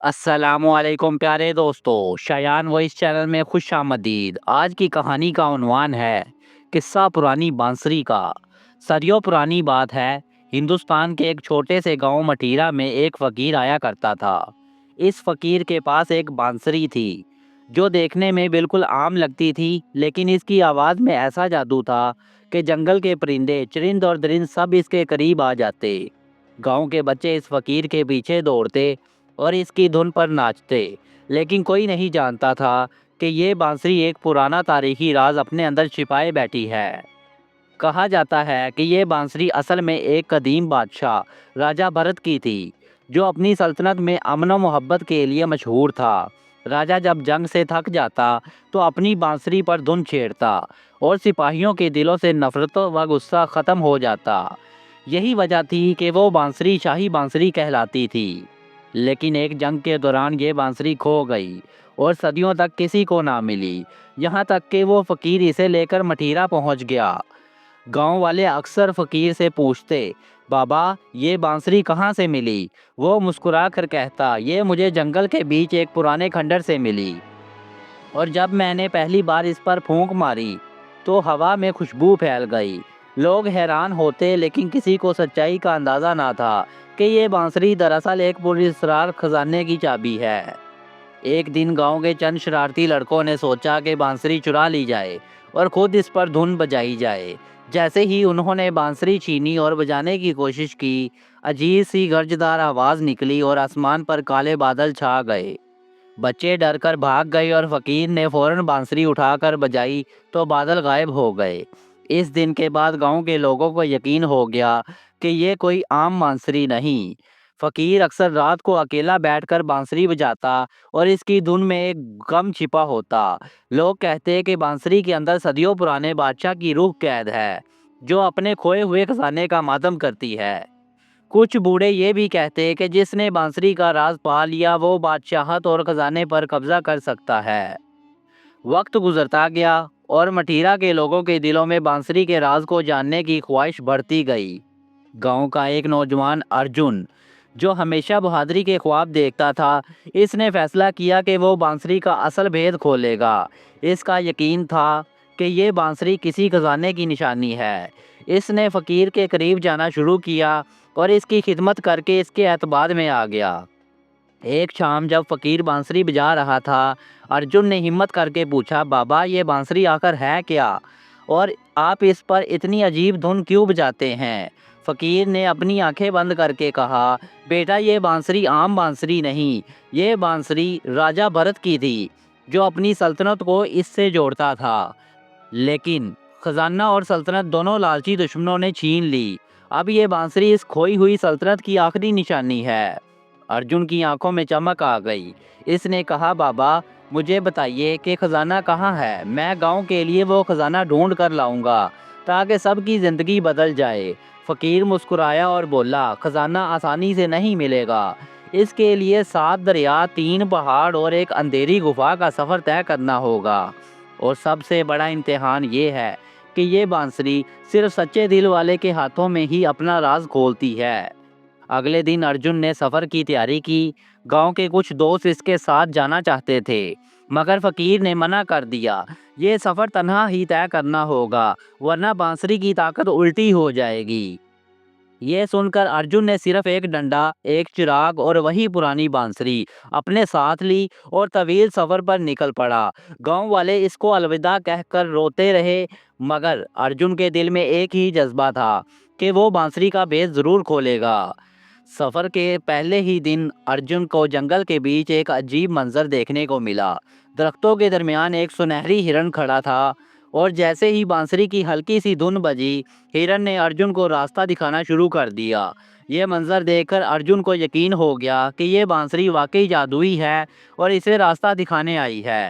السلام علیکم پیارے دوستو، شایان وائس چینل میں خوش آمدید۔ آج کی کہانی کا عنوان ہے قصہ پرانی بانسری کا۔ صدیوں پرانی بات ہے، ہندوستان کے ایک چھوٹے سے گاؤں مٹیرا میں ایک فقیر آیا کرتا تھا۔ اس فقیر کے پاس ایک بانسری تھی جو دیکھنے میں بالکل عام لگتی تھی، لیکن اس کی آواز میں ایسا جادو تھا کہ جنگل کے پرندے، چرند اور درند سب اس کے قریب آ جاتے۔ گاؤں کے بچے اس فقیر کے پیچھے دوڑتے اور اس کی دھن پر ناچتے، لیکن کوئی نہیں جانتا تھا کہ یہ بانسری ایک پرانا تاریخی راز اپنے اندر چھپائے بیٹھی ہے۔ کہا جاتا ہے کہ یہ بانسری اصل میں ایک قدیم بادشاہ راجہ بھرت کی تھی، جو اپنی سلطنت میں امن و محبت کے لیے مشہور تھا۔ راجہ جب جنگ سے تھک جاتا تو اپنی بانسری پر دھن چھیڑتا اور سپاہیوں کے دلوں سے نفرت و غصہ ختم ہو جاتا۔ یہی وجہ تھی کہ وہ بانسری شاہی بانسری کہلاتی تھی۔ لیکن ایک جنگ کے دوران یہ بانسری کھو گئی اور صدیوں تک کسی کو نہ ملی، یہاں تک کہ وہ فقیر اسے لے کر مٹیرا پہنچ گیا۔ گاؤں والے اکثر فقیر سے پوچھتے، بابا یہ بانسری کہاں سے ملی؟ وہ مسکرا کر کہتا، یہ مجھے جنگل کے بیچ ایک پرانے کھنڈر سے ملی، اور جب میں نے پہلی بار اس پر پھونک ماری تو ہوا میں خوشبو پھیل گئی۔ لوگ حیران ہوتے، لیکن کسی کو سچائی کا اندازہ نہ تھا کہ یہ بانسری دراصل ایک پراسرار خزانے کی چابی ہے۔ ایک دن گاؤں کے چند شرارتی لڑکوں نے سوچا کہ بانسری چرا لی جائے اور خود اس پر دھن بجائی جائے۔ جیسے ہی انہوں نے بانسری چھینی اور بجانے کی کوشش کی، عجیب سی گرجدار آواز نکلی اور آسمان پر کالے بادل چھا گئے۔ بچے ڈر کر بھاگ گئے اور فقیر نے فوراً بانسری اٹھا کر بجائی تو بادل غائب ہو گئے۔ اس دن کے بعد گاؤں کے لوگوں کو یقین ہو گیا کہ یہ کوئی عام بانسری نہیں۔ فقیر اکثر رات کو اکیلا بیٹھ کر بانسری بجاتا اور اس کی دھن میں ایک غم چھپا ہوتا۔ لوگ کہتے کہ بانسری کے اندر صدیوں پرانے بادشاہ کی روح قید ہے، جو اپنے کھوئے ہوئے خزانے کا ماتم کرتی ہے۔ کچھ بوڑھے یہ بھی کہتے کہ جس نے بانسری کا راز پا لیا وہ بادشاہت اور خزانے پر قبضہ کر سکتا ہے۔ وقت گزرتا گیا اور مٹیرا کے لوگوں کے دلوں میں بانسری کے راز کو جاننے کی خواہش بڑھتی گئی۔ گاؤں کا ایک نوجوان ارجن، جو ہمیشہ بہادری کے خواب دیکھتا تھا، اس نے فیصلہ کیا کہ وہ بانسری کا اصل بھید کھولے گا۔ اس کا یقین تھا کہ یہ بانسری کسی خزانے کی نشانی ہے۔ اس نے فقیر کے قریب جانا شروع کیا اور اس کی خدمت کر کے اس کے اعتماد میں آ گیا۔ ایک شام جب فقیر بانسری بجا رہا تھا، ارجن نے ہمت کر کے پوچھا، بابا یہ بانسری آخر ہے کیا، اور آپ اس پر اتنی عجیب دھن کیوں بجاتے ہیں؟ فقیر نے اپنی آنکھیں بند کر کے کہا، بیٹا یہ بانسری عام بانسری نہیں، یہ بانسری راجہ بھرت کی تھی، جو اپنی سلطنت کو اس سے جوڑتا تھا۔ لیکن خزانہ اور سلطنت دونوں لالچی دشمنوں نے چھین لی۔ اب یہ بانسری اس کھوئی ہوئی سلطنت کی آخری نشانی ہے۔ ارجن کی آنکھوں میں چمک آ گئی۔ اس نے کہا، بابا مجھے بتائیے کہ خزانہ کہاں ہے، میں گاؤں کے لیے وہ خزانہ ڈھونڈ کر لاؤں گا تاکہ سب کی زندگی بدل جائے۔ فقیر مسکرایا اور بولا، خزانہ آسانی سے نہیں ملے گا، اس کے لیے 7 دریا، 3 پہاڑ اور ایک اندھیری گفا کا سفر طے کرنا ہوگا، اور سب سے بڑا امتحان یہ ہے کہ یہ بانسری صرف سچے دل والے کے ہاتھوں میں ہی اپنا راز کھولتی ہے۔ اگلے دن ارجن نے سفر کی تیاری کی۔ گاؤں کے کچھ دوست اس کے ساتھ جانا چاہتے تھے، مگر فقیر نے منع کر دیا، یہ سفر تنہا ہی طے کرنا ہوگا ورنہ بانسری کی طاقت الٹی ہو جائے گی۔ یہ سن کر ارجن نے صرف ایک ڈنڈا، ایک چراغ اور وہی پرانی بانسری اپنے ساتھ لی اور طویل سفر پر نکل پڑا۔ گاؤں والے اس کو الوداع کہہ کر روتے رہے، مگر ارجن کے دل میں ایک ہی جذبہ تھا کہ وہ بانسری کا بھید ضرور کھولے گا۔ سفر کے پہلے ہی دن ارجن کو جنگل کے بیچ ایک عجیب منظر دیکھنے کو ملا۔ درختوں کے درمیان ایک سنہری ہرن کھڑا تھا، اور جیسے ہی بانسری کی ہلکی سی دھن بجی، ہرن نے ارجن کو راستہ دکھانا شروع کر دیا۔ یہ منظر دیکھ کر ارجن کو یقین ہو گیا کہ یہ بانسری واقعی جادوئی ہے اور اسے راستہ دکھانے آئی ہے۔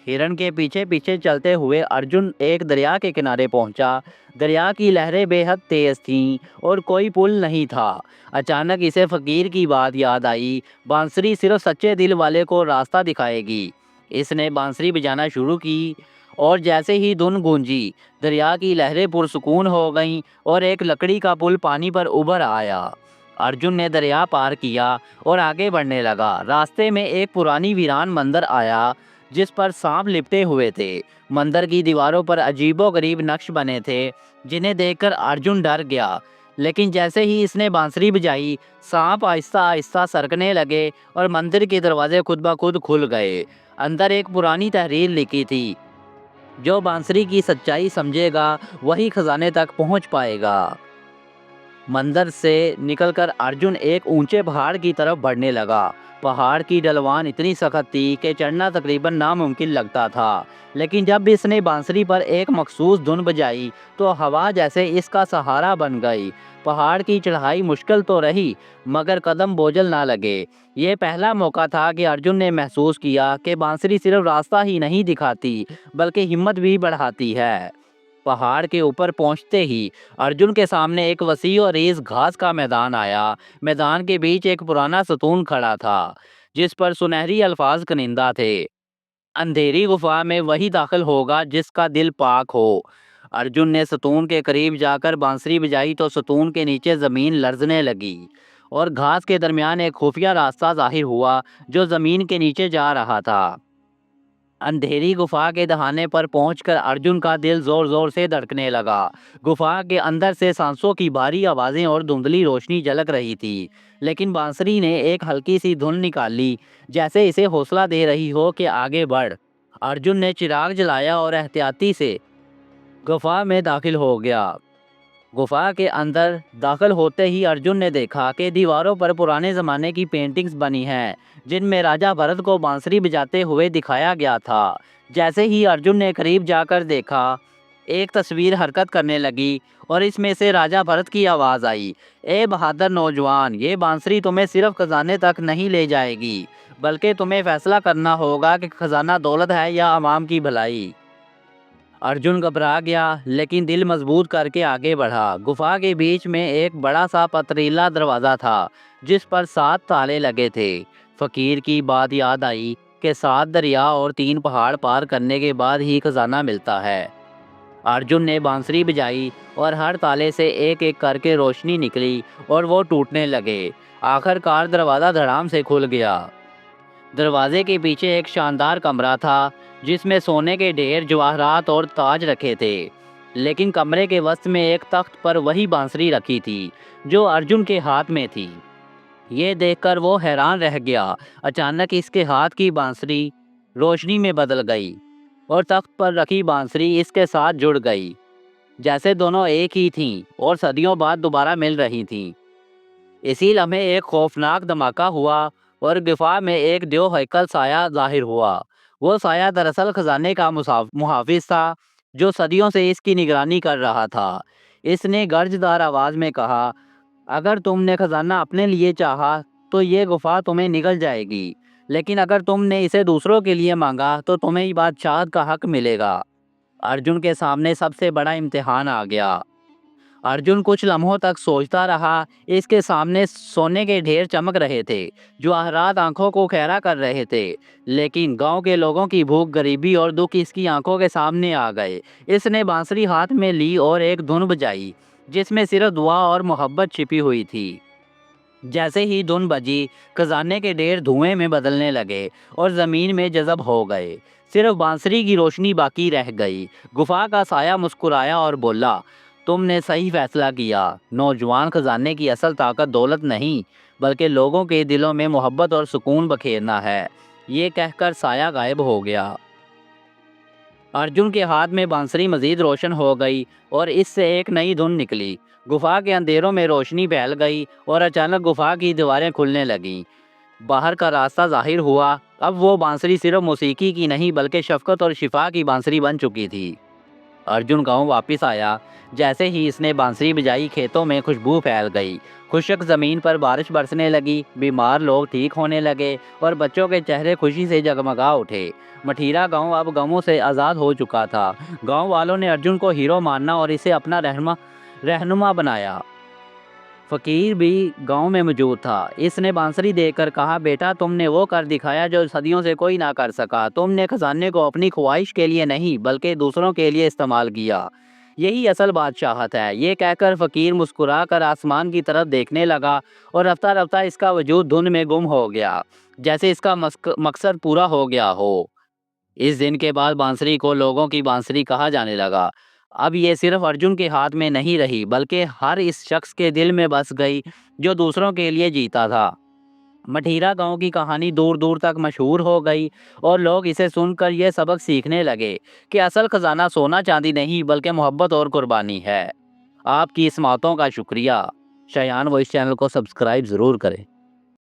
ہرن کے پیچھے پیچھے چلتے ہوئے ارجن ایک دریا کے کنارے پہنچا۔ دریا کی لہریں بے حد تیز تھیں اور کوئی پل نہیں تھا۔ اچانک اسے فقیر کی بات یاد آئی، بانسری صرف سچے دل والے کو راستہ دکھائے گی۔ اس نے بانسری بجانا شروع کی، اور جیسے ہی دھن گونجی، دریا کی لہریں پرسکون ہو گئیں اور ایک لکڑی کا پل پانی پر ابھر آیا۔ ارجن نے دریا پار کیا اور آگے بڑھنے لگا۔ راستے میں ایک پرانی ویران مندر آیا جس پر سانپ لپٹے ہوئے تھے۔ مندر کی دیواروں پر عجیب و غریب نقش بنے تھے جنہیں دیکھ کر ارجن ڈر گیا، لیکن جیسے ہی اس نے بانسری بجائی سانپ آہستہ آہستہ سرکنے لگے اور مندر کے دروازے خود بخود کھل گئے۔ اندر ایک پرانی تحریر لکھی تھی، جو بانسری کی سچائی سمجھے گا وہی خزانے تک پہنچ پائے گا۔ مندر سے نکل کر ارجن ایک اونچے پہاڑ کی طرف بڑھنے لگا۔ پہاڑ کی ڈھلوان اتنی سخت تھی کہ چڑھنا تقریباً ناممکن لگتا تھا، لیکن جب اس نے بانسری پر ایک مخصوص دھن بجائی تو ہوا جیسے اس کا سہارا بن گئی۔ پہاڑ کی چڑھائی مشکل تو رہی مگر قدم بوجھل نہ لگے۔ یہ پہلا موقع تھا کہ ارجن نے محسوس کیا کہ بانسری صرف راستہ ہی نہیں دکھاتی بلکہ ہمت بھی بڑھاتی ہے۔ پہاڑ کے اوپر پہنچتے ہی ارجن کے سامنے ایک وسیع اور ریز گھاس کا میدان آیا۔ میدان کے بیچ ایک پرانا ستون کھڑا تھا جس پر سنہری الفاظ کنندہ تھے، اندھیری غفا میں وہی داخل ہوگا جس کا دل پاک ہو۔ ارجن نے ستون کے قریب جا کر بانسری بجائی تو ستون کے نیچے زمین لرزنے لگی اور گھاس کے درمیان ایک خفیہ راستہ ظاہر ہوا جو زمین کے نیچے جا رہا تھا۔ اندھیری گفا کے دہانے پر پہنچ کر ارجن کا دل زور زور سے دھڑکنے لگا۔ گفا کے اندر سے سانسوں کی بھاری آوازیں اور دھندلی روشنی جھلک رہی تھی، لیکن بانسری نے ایک ہلکی سی دھن نکالی جیسے اسے حوصلہ دے رہی ہو کہ آگے بڑھ۔ ارجن نے چراغ جلایا اور احتیاطی سے گفا میں داخل ہو گیا۔ گفا کے اندر داخل ہوتے ہی ارجن نے دیکھا کہ دیواروں پر پرانے زمانے کی پینٹنگز بنی ہیں جن میں راجہ بھرت کو بانسری بجاتے ہوئے دکھایا گیا تھا۔ جیسے ہی ارجن نے قریب جا کر دیکھا، ایک تصویر حرکت کرنے لگی اور اس میں سے راجہ بھرت کی آواز آئی، اے بہادر نوجوان، یہ بانسری تمہیں صرف خزانے تک نہیں لے جائے گی بلکہ تمہیں فیصلہ کرنا ہوگا کہ خزانہ دولت ہے یا عوام کی بھلائی۔ ارجن گھبرا گیا لیکن دل مضبوط کر کے آگے بڑھا۔ گفا کے بیچ میں ایک بڑا سا پتریلا دروازہ تھا جس پر 7 تالے لگے تھے۔ فقیر کی بات یاد آئی کہ 7 دریا اور 3 پہاڑ پار کرنے کے بعد ہی خزانہ ملتا ہے۔ ارجن نے بانسری بجائی اور ہر تالے سے ایک ایک کر کے روشنی نکلی اور وہ ٹوٹنے لگے۔ آخر کار دروازہ دھڑام سے کھل گیا۔ دروازے کے پیچھے ایک شاندار کمرہ تھا جس میں سونے کے ڈھیر، جواہرات اور تاج رکھے تھے، لیکن کمرے کے وسط میں ایک تخت پر وہی بانسری رکھی تھی جو ارجن کے ہاتھ میں تھی۔ یہ دیکھ کر وہ حیران رہ گیا۔ اچانک اس کے ہاتھ کی بانسری روشنی میں بدل گئی اور تخت پر رکھی بانسری اس کے ساتھ جڑ گئی، جیسے دونوں ایک ہی تھیں اور صدیوں بعد دوبارہ مل رہی تھیں۔ اسی لمحے ایک خوفناک دھماکہ ہوا اور گفا میں ایک دیو ہیکل سایہ ظاہر ہوا۔ وہ سایہ دراصل خزانے کا محافظ تھا جو صدیوں سے اس کی نگرانی کر رہا تھا۔ اس نے گرجدار آواز میں کہا، اگر تم نے خزانہ اپنے لیے چاہا تو یہ گفا تمہیں نگل جائے گی، لیکن اگر تم نے اسے دوسروں کے لیے مانگا تو تمہیں بادشاہت کا حق ملے گا۔ ارجن کے سامنے سب سے بڑا امتحان آ گیا۔ ارجن کچھ لمحوں تک سوچتا رہا۔ اس کے سامنے سونے کے ڈھیر چمک رہے تھے، جواہرات آنکھوں کو خیرہ کر رہے تھے، لیکن گاؤں کے لوگوں کی بھوک، غریبی اور دکھ اس کی آنکھوں کے سامنے آ گئے۔ اس نے بانسری ہاتھ میں لی اور ایک دھن بجائی جس میں صرف دعا اور محبت چھپی ہوئی تھی۔ جیسے ہی دھن بجی، خزانے کے ڈھیر دھوئیں میں بدلنے لگے اور زمین میں جذب ہو گئے۔ صرف بانسری کی روشنی باقی رہ گئی۔ گفا کا سایہ مسکرایا اور بولا، تم نے صحیح فیصلہ کیا نوجوان، خزانے کی اصل طاقت دولت نہیں بلکہ لوگوں کے دلوں میں محبت اور سکون بکھیرنا ہے۔ یہ کہہ کر سایہ غائب ہو گیا۔ ارجن کے ہاتھ میں بانسری مزید روشن ہو گئی اور اس سے ایک نئی دھن نکلی۔ گفا کے اندھیروں میں روشنی پھیل گئی اور اچانک گفا کی دیواریں کھلنے لگیں۔ باہر کا راستہ ظاہر ہوا۔ اب وہ بانسری صرف موسیقی کی نہیں بلکہ شفقت اور شفا کی بانسری بن چکی تھی۔ ارجن گاؤں واپس آیا۔ جیسے ہی اس نے بانسری بجائی، کھیتوں میں خوشبو پھیل گئی، خشک زمین پر بارش برسنے لگی، بیمار لوگ ٹھیک ہونے لگے اور بچوں کے چہرے خوشی سے جگمگا اٹھے۔ مٹھیرا گاؤں اب غموں سے آزاد ہو چکا تھا۔ گاؤں والوں نے ارجن کو ہیرو مانا اور اسے اپنا رہنما بنایا۔ فقیر بھی گاؤں میں موجود تھا۔ اس نے بانسری دیکھ کر کہا، بیٹا، تم نے وہ کر دکھایا جو صدیوں سے کوئی نہ کر سکا۔ تم نے خزانے کو اپنی خواہش کے لیے نہیں بلکہ دوسروں کے لیے استعمال کیا۔ یہی اصل بادشاہت ہے۔ یہ کہہ کر فقیر مسکرا کر آسمان کی طرف دیکھنے لگا اور رفتہ رفتہ اس کا وجود دھند میں گم ہو گیا، جیسے اس کا مقصد پورا ہو گیا ہو۔ اس دن کے بعد بانسری کو لوگوں کی بانسری کہا جانے لگا۔ اب یہ صرف ارجن کے ہاتھ میں نہیں رہی، بلکہ ہر اس شخص کے دل میں بس گئی جو دوسروں کے لیے جیتا تھا۔ مٹھیرا گاؤں کی کہانی دور دور تک مشہور ہو گئی اور لوگ اسے سن کر یہ سبق سیکھنے لگے کہ اصل خزانہ سونا چاندی نہیں بلکہ محبت اور قربانی ہے۔ آپ کی اس باتوں کا شکریہ۔ شایان وائس چینل کو سبسکرائب ضرور کریں۔